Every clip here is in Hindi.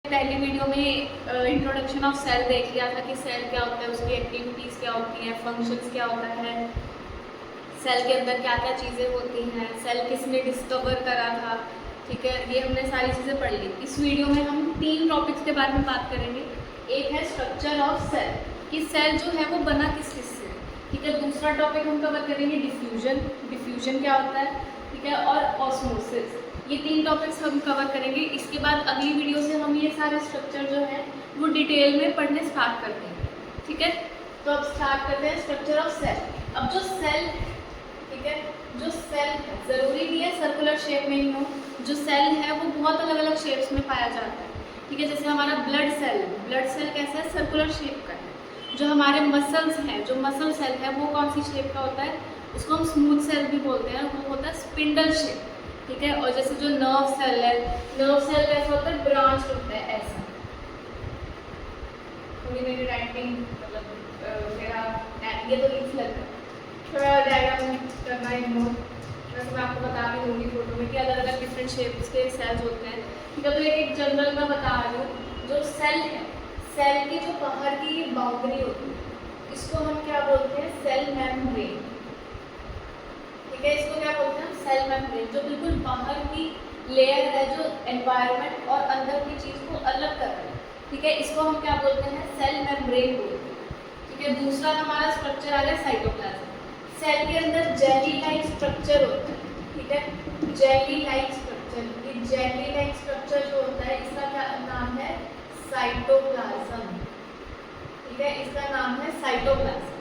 पहली वीडियो में इंट्रोडक्शन ऑफ सेल देख लिया था कि सेल क्या होता है, उसकी एक्टिविटीज़ क्या होती हैं, फंक्शंस क्या होता है, सेल के अंदर क्या क्या चीज़ें होती हैं, सेल किसने डिस्कवर करा था। ठीक है, ये हमने सारी चीज़ें पढ़ ली। इस वीडियो में हम 3 टॉपिक्स के बारे में बात करेंगे। एक है स्ट्रक्चर ऑफ सेल, कि सेल जो है वो बना किस चीज़ से। ठीक है, दूसरा टॉपिक हम कवर करेंगे डिफ्यूजन, डिफ्यूजन क्या होता है। ठीक है, और ऑस्मोसिस। ये 3 टॉपिक्स हम कवर करेंगे। इसके बाद अगली वीडियो से हम ये सारे स्ट्रक्चर जो है वो डिटेल में पढ़ने स्टार्ट करते हैं। ठीक है, तो अब स्टार्ट करते हैं स्ट्रक्चर ऑफ सेल। अब जो सेल है, ठीक है, जो सेल है ज़रूरी भी है सर्कुलर शेप में ही हो। जो सेल है वो बहुत अलग अलग शेप्स में पाया जाता है। ठीक है, जैसे हमारा ब्लड सेल, ब्लड सेल कैसा है, सर्कुलर शेप का है। जो हमारे मसल्स हैं, जो मसल सेल है वो कौन सी शेप का होता है, उसको हम स्मूथ सेल भी बोलते हैं, वो होता है स्पिंडल शेप। ठीक है, और जैसे जो नर्व सेल है, नर्व सेल कैसा होता है, ब्रांच होता है ऐसा। थोड़ी मेरी राइटिंग मतलब मेरा ये तो लिख लेता है, थोड़ा डायग्राम करना इग्नोर। वैसे मैं आपको बता भी दूँगी फोटो में कि अलग अलग डिफरेंट शेप्स के सेल्स होते हैं। ठीक है, तो एक जनरल मैं बता रही हूँ। जो सेल है, सेल की जो बाहर की बाउंड्री होती है, इसको हम क्या बोलते हैं, सेल मेम्ब्रेन। ठीक है, इसको क्या बोलते हैं, सेल मेम्ब्रेन। जो बिल्कुल बाहर की लेयर है, जो एनवायरनमेंट और अंदर की चीज़ को अलग कर रहा है। ठीक है, इसको हम क्या बोलते हैं, सेल मेम्ब्रेन बोलते हैं। ठीक है, दूसरा हमारा स्ट्रक्चर आ गया साइटोप्लाज्म। सेल के अंदर जेली लाइक स्ट्रक्चर होता है। ठीक है, जेली लाइक स्ट्रक्चर, ये जेली लाइक स्ट्रक्चर जो होता है इसका क्या नाम है, साइटोप्लाज्म। ठीक है, इसका नाम है साइटोप्लाज्म।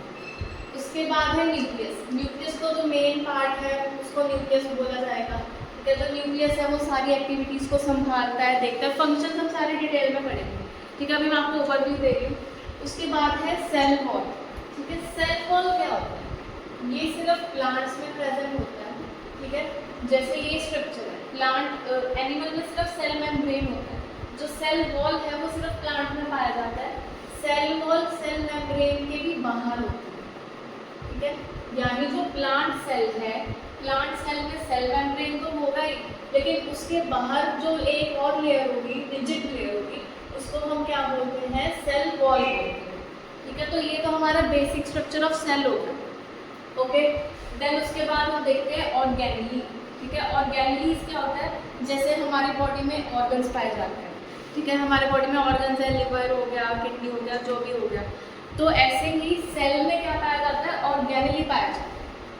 उसके बाद है न्यूक्लियस। न्यूक्लियस को जो मेन पार्ट है उसको न्यूक्लियस बोला जाएगा। ठीक है, जो न्यूक्लियस है वो सारी एक्टिविटीज़ को संभालता है, देखता है, फंक्शन हम सारे डिटेल में पढ़ेंगे। ठीक है, अभी मैं आपको ओवरव्यू दे रही हूँ। उसके बाद है सेल वॉल। ठीक है, सेल वॉल क्या होता है, ये सिर्फ प्लांट्स में प्रेजेंट होता है। ठीक है, जैसे ये स्ट्रक्चर है, प्लांट एनिमल में सिर्फ सेल मेम्ब्रेन होता है। जो सेल वॉल है वो सिर्फ प्लांट में पाया जाता है। सेल वॉल सेल मेम्ब्रेन के भी बाहर होती है। ठीक है, यानी जो प्लांट सेल है, प्लांट सेल में सेल मेम्ब्रेन तो होगा ही, लेकिन उसके बाहर जो एक और लेयर होगी, रिजिड लेयर होगी, उसको हम क्या बोलते हैं, सेल वॉल बोलते हैं। ठीक है, तो ये तो हमारा बेसिक स्ट्रक्चर ऑफ सेल होगा। ओके, देन उसके बाद हम देखते हैं ऑर्गेनेली। ठीक है, ऑर्गेनेलीज क्या होता है, जैसे हमारी बॉडी में ऑर्गन्स पाए जाते हैं। ठीक है, हमारे बॉडी में ऑर्गन्स है, लिवर हो गया, किडनी हो गया, जो भी हो गया, तो ऐसे ही सेल में क्या पाया जाता है, ऑर्गेनेली पाया जाता है।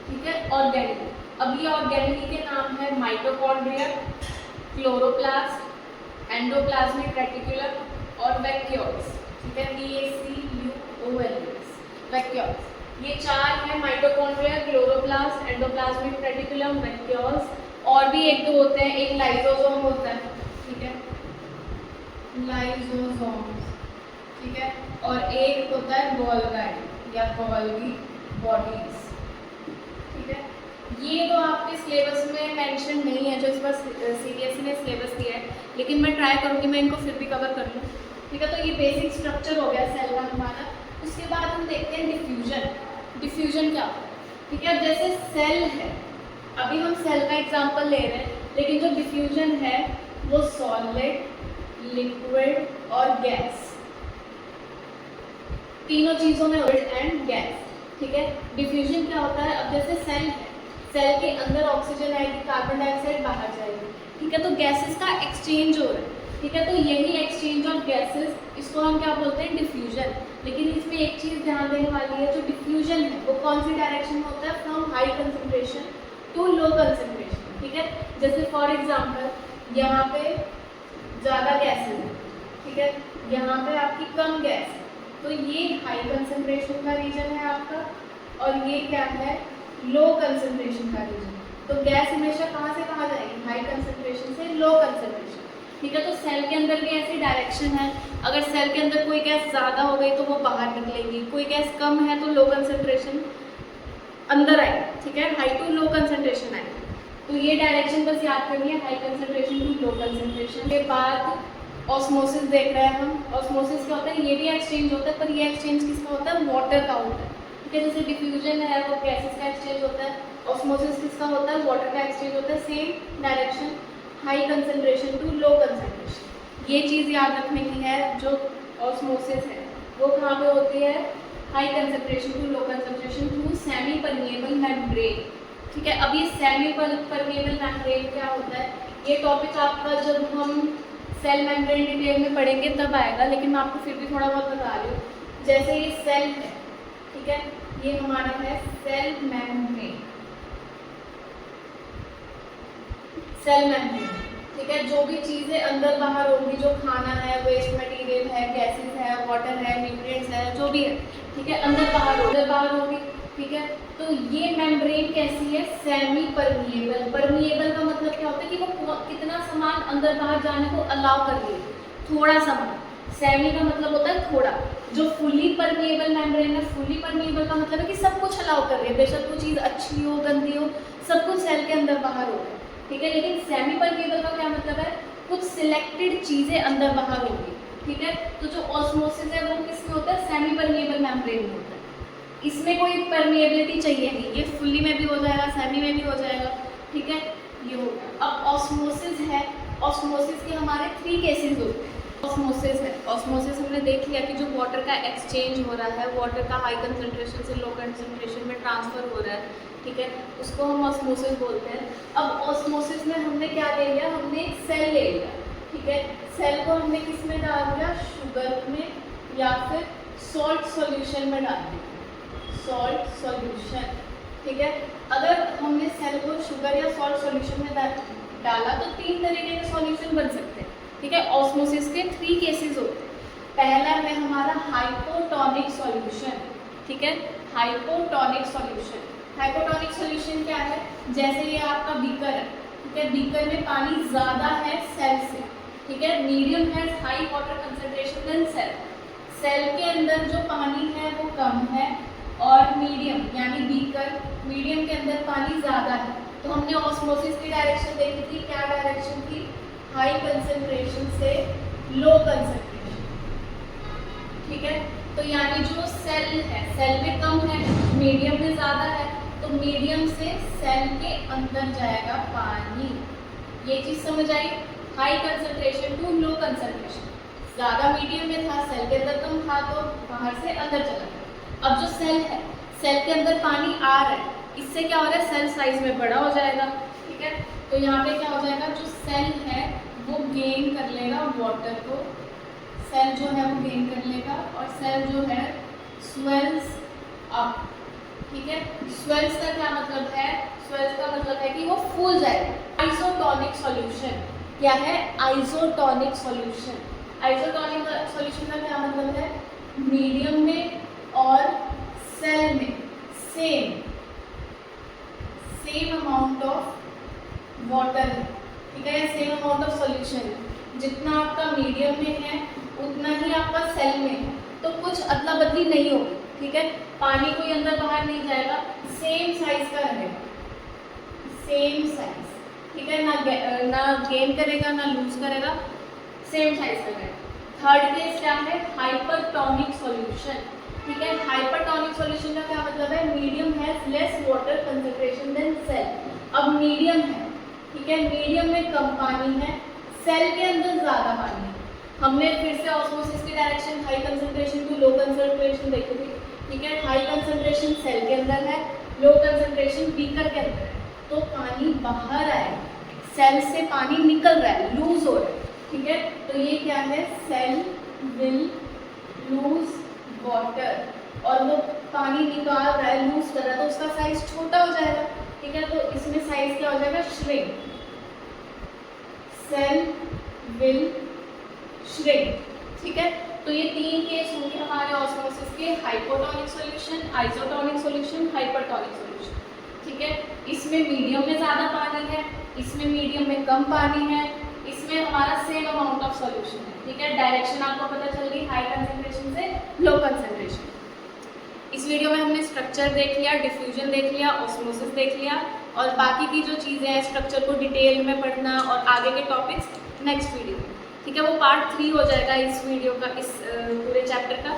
ठीक है, ऑर्गेनेली। अब ये ऑर्गेनेली के नाम है माइटोकॉन्ड्रिया, क्लोरोप्लास्ट, एंडोप्लाज्मिक रेटिकुलम और वैक्यूल्स। ठीक है, VACUOLS, वैक्यूल्स। ये 4 है, mitochondria, chloroplast, endoplasmic reticulum, vacuoles. और भी 1-2 होते हैं, एक लाइसोसोम होता है। ठीक है, लाइसोसोम्स। ठीक है, और एक होता है गोल्गी या गोल्गी बॉडीज। ठीक है, ये तो आपके सिलेबस में मेंशन नहीं है, जो इस बार CBSE ने सिलेबस दिया है, लेकिन मैं ट्राई करूँगी मैं इनको फिर भी कवर कर लूँ। ठीक है, तो ये बेसिक स्ट्रक्चर हो गया सेल का हमारा। उसके बाद हम देखते हैं डिफ्यूजन। डिफ्यूजन क्या होता है। ठीक है, जैसे सेल है, अभी हम सेल का एग्जांपल ले रहे हैं, लेकिन जो डिफ्यूजन है वो सॉलिड, लिक्विड और गैस, तीनों चीज़ों में एंड गैस। ठीक है, डिफ्यूजन क्या होता है, अब जैसे सेल है, सेल के अंदर ऑक्सीजन आएगी, कार्बन डाइऑक्साइड बाहर जाएगी। ठीक है, तो गैसेस का एक्सचेंज हो रहा है। ठीक है, तो यही एक्सचेंज ऑफ गैसेस, इसको हम क्या बोलते हैं, डिफ्यूजन। लेकिन इसमें एक चीज़ ध्यान देने वाली है, जो डिफ्यूजन है वो कौन सी डायरेक्शन में होता है, from high concentration to low concentration. ठीक है, जैसे फॉर एग्जांपल यहाँ पे ज़्यादा गैसेस है, ठीक है, यहाँ पे आपकी कम गैस है, तो ये हाई कंसंट्रेशन का रीजन है आपका, और ये क्या है, लो कंसंट्रेशन का रीजन। तो गैस हमेशा कहाँ से कहाँ जाएगी, हाई कंसंट्रेशन से लो कंसंट्रेशन। ठीक है, तो सेल के अंदर भी ऐसी डायरेक्शन है। अगर सेल के अंदर कोई गैस ज़्यादा हो गई तो वो बाहर निकलेगी, कोई गैस कम है तो लो कंसंट्रेशन अंदर आएगी। ठीक है, हाई टू लो कंसंट्रेशन आएगी। तो ये डायरेक्शन बस याद करनी है, high concentration to low concentration. के बाद ऑस्मोसिस देख रहे हैं हम। ऑस्मोसिस क्या होता है, ये भी एक्सचेंज होता है, पर ये एक्सचेंज किसका होता है, वाटर का होता है। ठीक है, जैसे डिफ्यूजन है वो गैसेस का एक्सचेंज होता है, ऑस्मोसिस किसका होता है, वाटर का एक्सचेंज होता है, same direction. High concentration to low concentration. ये चीज़ याद रखने की है, जो ऑस्मोसिस है वो कहाँ पे होती है, high concentration to low concentration through semi permeable membrane. ठीक है, अब ये सेमी परमिएबल मेम्ब्रेन क्या होता है, ये टॉपिक आपका जब हम सेल मेम्ब्रेन डिटेल में पढ़ेंगे तब आएगा, लेकिन मैं आपको फिर भी थोड़ा बहुत बता रही हूँ। जैसे ये सेल है, ठीक है, ये हमारा है सेल मेम्ब्रेन, सेल मेम्ब्रेन, ठीक है। जो भी चीज़ें अंदर बाहर होंगी, जो खाना है, वेस्ट मटेरियल है, गैसेस है, वाटर है, न्यूट्रिएंट्स है, जो भी है, ठीक है, अंदर बाहर होगी, ठीक है। तो ये मेम्ब्रेन कैसी है, सेमी परमिएबल। परमिएबल का मतलब क्या होता है कि वो कितना सामान अंदर बाहर जाने को अलाउ कर रही है, थोड़ा सामान। सेमी का मतलब होता है थोड़ा। जो फुली परमिएबल मेम्ब्रेन है, फुली परमिएबल का मतलब है कि सब कुछ अलाउ कर रही है, बेशक वो चीज़ अच्छी हो, गंदी हो, सब कुछ सेल के अंदर बाहर हो, ठीक है। लेकिन सेमी परमिएबल का क्या मतलब है, कुछ सिलेक्टेड चीज़ें अंदर बाहर होगी, ठीक है। तो जो ऑस्मोसिस है वो किसमें होता है, सेमी परमिएबल मेम्ब्रेन में होता है। इसमें कोई परमिएबिलिटी चाहिए नहीं, ये फुली में भी हो जाएगा, सेमी में भी हो जाएगा, ठीक है। ये हो गया। अब ऑस्मोसिस है, ऑस्मोसिस के हमारे 3 केसेस होते हैं। ऑस्मोसिस है, ऑस्मोसिस हमने देख लिया कि जो वाटर का एक्सचेंज हो रहा है, वाटर का हाई कंसंट्रेशन से लो कंसंट्रेशन में ट्रांसफ़र हो रहा है, ठीक है, उसको हम ऑस्मोसिस बोलते हैं। अब ऑस्मोसिस में हमने क्या ले लिया, हमने एक सेल ले लिया, ठीक है। सेल को हमने किस में डाल दिया, शुगर में या फिर सॉल्ट सॉल्यूशन में डाल दिया, सॉल्ट सॉल्यूशन, ठीक है। अगर हमने सेल को शुगर या सॉल्ट सॉल्यूशन में डाला तो 3 तरीके के सॉल्यूशन बन सकते हैं, ठीक है। ऑस्मोसिस के 3 केसेस होते हैं। पहला है हमारा हाइपोटोनिक सॉल्यूशन, ठीक है, हाइपोटोनिक सॉल्यूशन। हाइपोटोनिक सॉल्यूशन क्या है, जैसे ये आपका बीकर है, ठीक है, बीकर में पानी ज़्यादा है सेल से, ठीक है, मीडियम है, high water concentration than cell. Cell के अंदर जो पानी है वो कम है, और मीडियम यानी बीकर, मीडियम के अंदर पानी ज़्यादा है। तो हमने ऑस्मोसिस की डायरेक्शन देखी थी, क्या डायरेक्शन थी, हाई कंसंट्रेशन से लो कंसंट्रेशन, ठीक है। तो यानी जो सेल है, सेल में कम है, मीडियम में ज़्यादा है, तो मीडियम से सेल के अंदर जाएगा पानी। ये चीज़ समझ आई, high concentration to low concentration. ज़्यादा मीडियम में था, सेल के अंदर कम था, तो बाहर से अंदर चला गया। अब जो सेल है, सेल के अंदर पानी आ रहा है, इससे क्या हो रहा है, सेल साइज में बड़ा हो जाएगा, ठीक है। तो यहाँ पे क्या हो जाएगा, जो सेल है वो गेन कर लेगा वाटर को, सेल जो है वो गेन कर लेगा, और सेल जो है स्वेल्स अप, ठीक है। स्वेल्स का क्या मतलब है, स्वेल्स का मतलब है कि वो फूल जाएगा। आइसोटोनिक सॉल्यूशन क्या है, आइसोटोनिक सॉल्यूशन। आइसोटोनिक सॉल्यूशन का क्या मतलब है, मीडियम में और सेल में सेम अमाउंट ऑफ वाटर है, ठीक है, सेम अमाउंट ऑफ सॉल्यूशन है। जितना आपका मीडियम में है उतना ही आपका सेल में है, तो कुछ अदला बदली नहीं होगी, ठीक है। पानी कोई अंदर बाहर नहीं जाएगा, सेम साइज का रहेगा, सेम साइज, ठीक है, ना गेन करेगा ना लूज करेगा, सेम साइज का रहेगा। थर्ड केस क्या है, हाइपरटोनिक सॉल्यूशन, ठीक है। हाइपरटोनिक सॉल्यूशन का क्या मतलब है, medium has less water concentration than cell. अब मीडियम है, ठीक है, मीडियम में कम पानी है, सेल के अंदर ज़्यादा पानी है। हमने फिर से ऑस्मोसिस की direction high concentration to low concentration देखी थी, ठीक है। हाई कंसंट्रेशन सेल के अंदर है, लो कंसंट्रेशन बीकर के अंदर है, तो पानी बाहर आएगा, सेल से पानी निकल रहा है, लूज हो रहा है, ठीक है। तो ये क्या है, सेल विल लूज वाटर, और वो पानी निकाल रहा है, लूज कर रहा है, तो उसका साइज छोटा हो जाएगा, ठीक है। तो इसमें साइज क्या हो जाएगा, श्रिंक, सेल विल श्रिंक, ठीक है। तो ये 3 केस होंगे हमारे ऑस्मोसिस के, hypotonic solution, isotonic solution, hypertonic solution, ठीक है। इसमें मीडियम में ज़्यादा पानी है, इसमें मीडियम में कम पानी है, इसमें हमारा सेम अमाउंट ऑफ सॉल्यूशन है, ठीक है। डायरेक्शन आपको पता चल गई, हाई कंसंट्रेशन से लो कंसंट्रेशन। इस वीडियो में हमने स्ट्रक्चर देख लिया, डिफ्यूजन देख लिया, ऑस्मोसिस देख लिया, और बाकी की जो चीज़ें हैं स्ट्रक्चर को डिटेल में पढ़ना और आगे के टॉपिक्स नेक्स्ट वीडियो में, ठीक है। वो पार्ट 3 हो जाएगा इस वीडियो का, इस पूरे चैप्टर का।